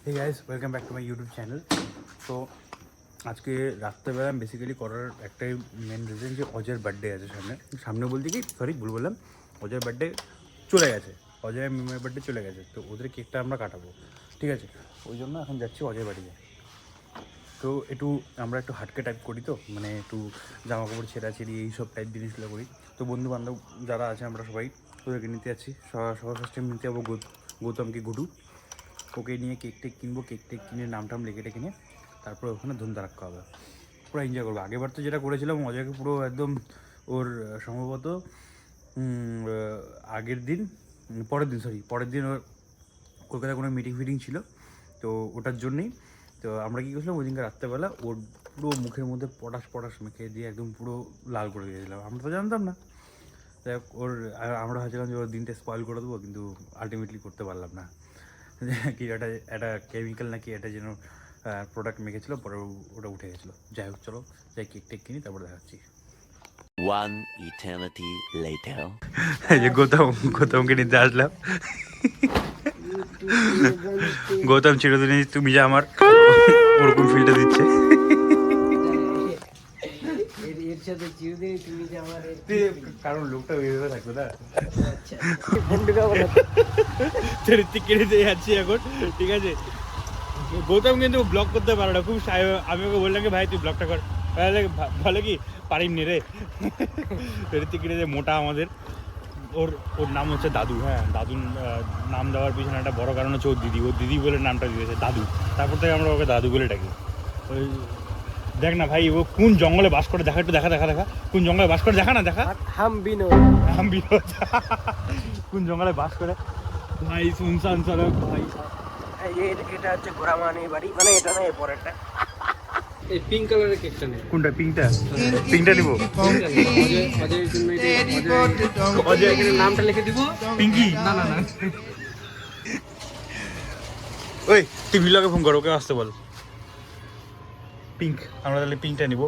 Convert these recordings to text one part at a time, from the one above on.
Hey guys, welcome back to my YouTube channel. So আজকে রাত্রেবেলা basically করার একটাই মেন রিজন যে অজয়ের বার্থডে আছে সামনে বলতে কি সরি ভুল বললাম, অজয়ের বার্থডে চলে গেছে, অজয়ের মিমের বার্থডে চলে গেছে, তো ওদের কেকটা আমরা কাটাবো, ঠিক আছে? ওই জন্য এখন যাচ্ছি অজয়ের বাড়িতে। তো আমরা একটু হাটকে টাইপ করি, তো মানে একটু জামা কাপড় ছেঁড়াছেড়ি এইসব টাইপ জিনিসগুলো করি। তো বন্ধু বান্ধব যারা আছে আমরা সবাই ওদেরকে নিতে যাচ্ছি। সবার ফার্স্ট টাইম নিতে যাবো গৌতমকে, গুডু, ওকে নিয়ে কেক টেক কিনবো, কেক টেক কিনে নাম টাম লেখে কিনে তারপরে ওখানে ধুমধা রাখা হবে, পুরো এনজয় করবো। আগেরবার তো যেটা করেছিলাম অজয়কে পুরো একদম ওর সম্ভবত পরের দিন ওর কলকাতায় কোনো মিটিং ফিটিং ছিল, তো ওটার জন্যেই তো আমরা কী করছিলাম ওই দিনকে রাত্রেবেলা ওর পুরো মুখের মধ্যে পটাশ মেখে দিয়ে একদম পুরো লাল করে দিয়েছিলাম। আমরা তো জানতাম না, যাই হোক আমরা ভাবছিলাম যে ওর দিনটা স্পয়েল করে দেবো, কিন্তু আলটিমেটলি করতে পারলাম না। কি একটা কেমিক্যাল নাকি এটা যেন প্রোডাক্ট মেখেছিলো, পরে ওটা উঠে গেছিলো। যাই হোক চলো যাই কেক টেক কিনি, তারপরে দেখাচ্ছি। One eternity later. এই যে গৌতমকে নিতে আসলাম। গৌতম চিরদিনই তুমি যে আমার ওরকম ফিলটা দিচ্ছে। কারণ লোকটা ওইভাবে থাকবে না, ঋত্বিক কিনে দিয়ে যাচ্ছি এখন, ঠিক আছে? গৌতম কিন্তু ব্লগ করতে পারো না, খুব আমি ওকে বললাম কি ভাই তুই ব্লগটা কর, ভালো কি পারিনি রে। ঋত্বিক কিনে দিয়ে মোটা আমাদের, ওর নাম হচ্ছে দাদু। হ্যাঁ, দাদু নাম দেওয়ার পিছনে একটা বড় কারণ হচ্ছে ওর দিদি বলে নামটা দিয়েছে দাদু, তারপর থেকে আমরা ওকে দাদু বলে ডাকি। ওই দেখ না ভাই ও কোন জঙ্গলে বাস করে, দেখা একটু দেখা কোন জঙ্গলে বাস করে, দেখা হাম বিনোদ কোন জঙ্গলে বাস করে ভাই, শুনশান সড়ক ভাই। এটা হচ্ছে ঘোড়ামানি বাড়ি, মানে এটা না এর পরেরটা। এই পিঙ্ক কালারের কেকটা নেই। কোনটা? পিঙ্কটা নিব। অজয় এখানে নামটা লিখে দিব, পিঙ্কি। না ওই তুই ভিলকে ফোন কর, ওকে আসতে বল। পিঙ্ক, আমরা তাহলে পিঙ্কটা নিব।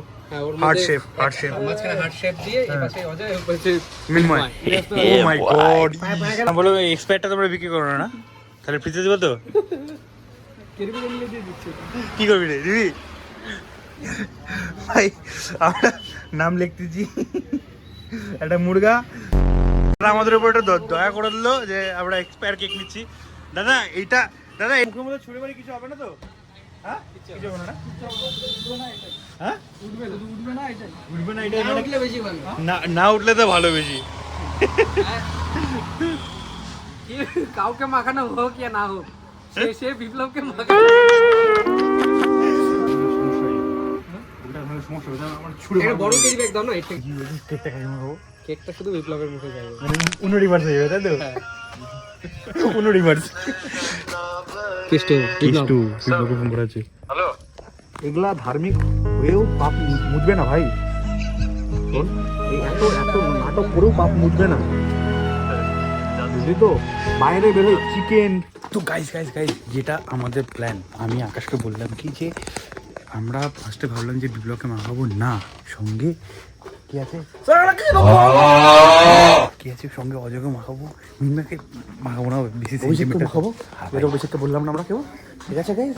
হার্ট শেপ মাঝখানে হার্ট শেপ দিয়ে এই পাশে অজয়, এই পাশে মিনময়। ও মাই গড, বলো এক্সপায়ারটা তোমরা বিক্রি করো না, তাহলে ফ্রিতে দেবো তো? কি করবি রে দিবি? ভাই আমরা নাম লিখতেছি, একটা মুরগা আমাদের উপর একটা দয়া করে দিল যে আমরা এক্সপায়ার কেক নিচ্ছি। দাদা এইটা দাদা এই মুখের মধ্যে ছুঁড়ে মারি কিছু হবে না তো? হ্যাঁ কিছু হবে না? হ্যাঁ উঠবে না, এটা উঠলে বেশি ভালো। না উঠলে তো ভালো বেশি। কাউকে মাখানো হোক ইয়া না হোক, সে বিপ্লবকে মাখানো। বড় কেজি ব্যাগ দাও না, কেকটা শুধু বিপ্লবের মুখে যাবে, মানে উনো হয়ে যাবে, তাই তো? উনো রিভার্স। হ্যালো, এগুলা ধার্মিক হয়েও পাপ মুছবে না ভাই, এত নাটক করেও পাপ মুছবে না, বুঝলি তো? বাইরে বেরোয় চিকেন। তো গাইস যেটা আমাদের প্ল্যান, আমি আকাশকে বললাম কি যে আমরা ফার্স্টে ভাবলাম যে বিপ্লবকে মাখাবো না, সঙ্গে কি আছে সঙ্গে অজয়কে মাখাবো, মিনমাকে মাখাবো না, বেশি সেন্টিমিটার খাবো, এটা অভিষেককে বললাম না আমরা কেউ, ঠিক আছে গাইস?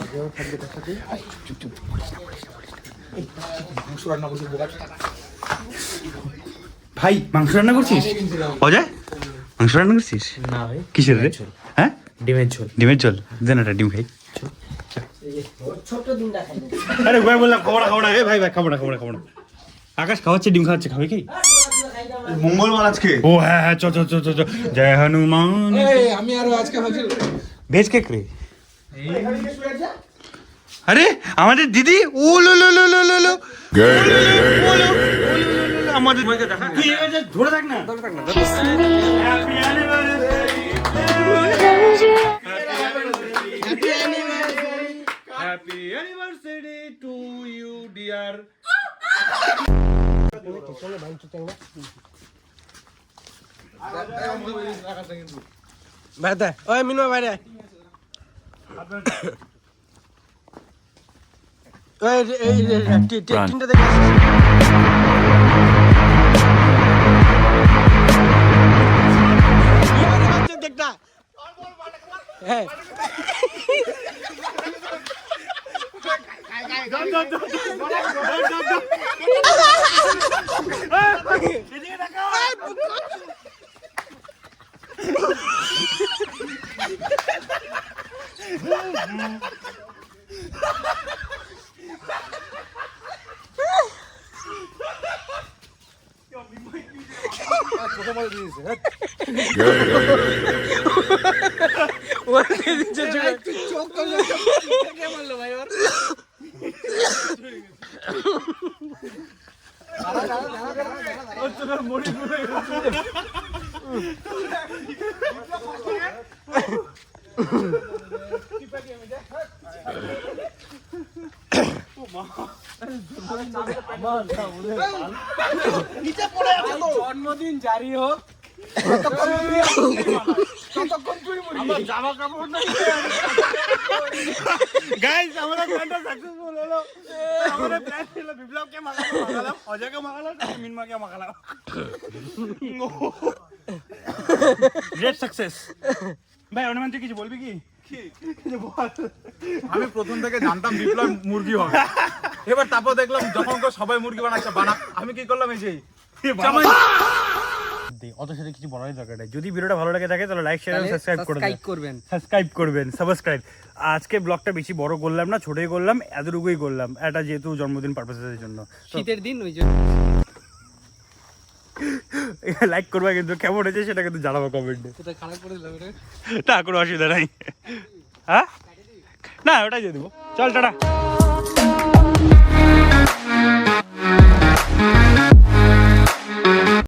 চুপ মাংস রান্না করছিস ভাই, মাংস রান্না করছিস অজয়? মাংস রান্না করছিস? না ভাই, কিসের রে? হ্যাঁ, ডিমের ঝোল দেন, একটা ডিম খাই। আরে ভাই বললাম খাবো না, ভাই খাবো না। আকাশ খাওয়াচ্ছে, ডিম খাওয়াচ্ছে, খাবে কি? মঙ্গলবার আজকে। ও হ্যাঁ চল জয় হনুমান। আমি আরো আজকে ভাবছি ভেজ কেক রে। আরে আমাদের দিদি ও লো আমাদের ধরে থাক না। Happy anniversary to you dear. ওই মিনু বাইরে, তিনটা দেখে দেখটা। জন্মদিন জারি হোক গাইস আমরা প্ল্যানটা সাকসেসফুল হলো আমাদের প্ল্যান ছিল বিপ্লবকে মাখালাম অজয়কে মাখালাম মিনমাকে মাখালাম গ্রেট সাকসেস ভাই অনুমান তুই কিছু বলবি কি আমি প্রথম থেকে জানতাম বিপ্লব মুরগি হবে, এবার তারপর দেখলাম যখন তো সবাই মুরগি বানাচ্ছে আমি কি করলাম এই যে অত সাথে কিছু বলারই দরকার নেই। যদি ভিডিওটা ভালো লাগে থাকে তাহলে লাইক শেয়ার সাবস্ক্রাইব করে দেবেন, সাবস্ক্রাইব। আজকে ব্লগটা বেশি বড় করলাম না, ছোটই করলাম, এতটুকুই করলাম, এটা যেহেতু জন্মদিন পারপাসের জন্য। শীতের দিন ওই জন্য লাইক করবা কিন্তু, কেমন হয়েছে সেটা কিন্তু জানাবো কমেন্টে। খারাপ করে দিলাম এটা না কোনো অসুবিধা নাই। হ্যাঁ না ওটাই দিয়ে দেবো, চল টাটা।